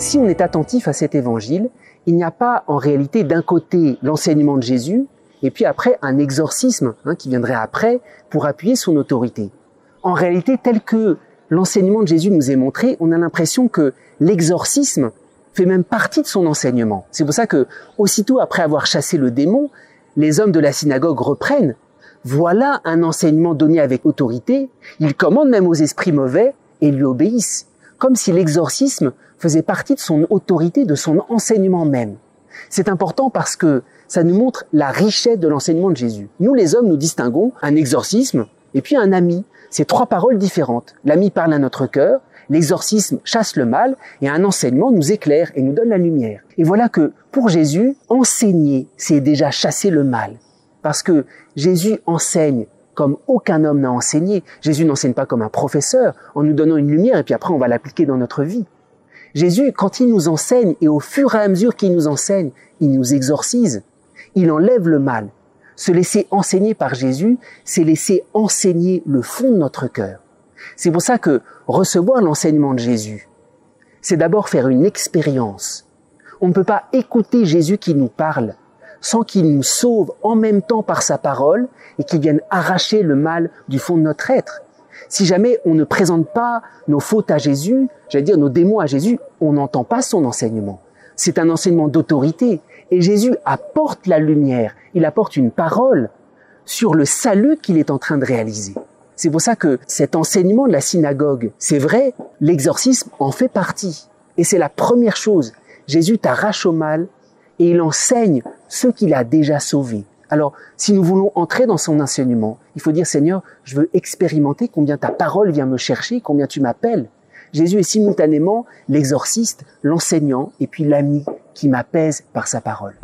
si on est attentif à cet évangile, il n'y a pas en réalité d'un côté l'enseignement de Jésus et puis après un exorcisme qui viendrait après pour appuyer son autorité. En réalité, tel que l'enseignement de Jésus nous est montré, on a l'impression que l'exorcisme fait même partie de son enseignement. C'est pour ça que, aussitôt après avoir chassé le démon, les hommes de la synagogue reprennent. Voilà un enseignement donné avec autorité. Ils commandent même aux esprits mauvais et lui obéissent. Comme si l'exorcisme faisait partie de son autorité, de son enseignement même. C'est important parce que ça nous montre la richesse de l'enseignement de Jésus. Nous, les hommes, nous distinguons un exorcisme et puis un ami. C'est trois paroles différentes. L'ami parle à notre cœur, l'exorcisme chasse le mal et un enseignement nous éclaire et nous donne la lumière. Et voilà que pour Jésus, enseigner, c'est déjà chasser le mal. Parce que Jésus enseigne comme aucun homme n'a enseigné. Jésus n'enseigne pas comme un professeur en nous donnant une lumière et puis après on va l'appliquer dans notre vie. Jésus, quand il nous enseigne et au fur et à mesure qu'il nous enseigne, il nous exorcise. Il enlève le mal. Se laisser enseigner par Jésus, c'est laisser enseigner le fond de notre cœur. C'est pour ça que recevoir l'enseignement de Jésus, c'est d'abord faire une expérience. On ne peut pas écouter Jésus qui nous parle sans qu'il nous sauve en même temps par sa parole et qu'il vienne arracher le mal du fond de notre être. Si jamais on ne présente pas nos fautes à Jésus, j'allais dire nos démons à Jésus, on n'entend pas son enseignement. C'est un enseignement d'autorité. Et Jésus apporte la lumière, il apporte une parole sur le salut qu'il est en train de réaliser. C'est pour ça que cet enseignement de la synagogue, c'est vrai, l'exorcisme en fait partie. Et c'est la première chose. Jésus t'arrache au mal et il enseigne ce qu'il a déjà sauvé. Alors, si nous voulons entrer dans son enseignement, il faut dire, Seigneur, je veux expérimenter combien ta parole vient me chercher, combien tu m'appelles. Jésus est simultanément l'exorciste, l'enseignant et puis l'ami qui m'apaise par sa parole.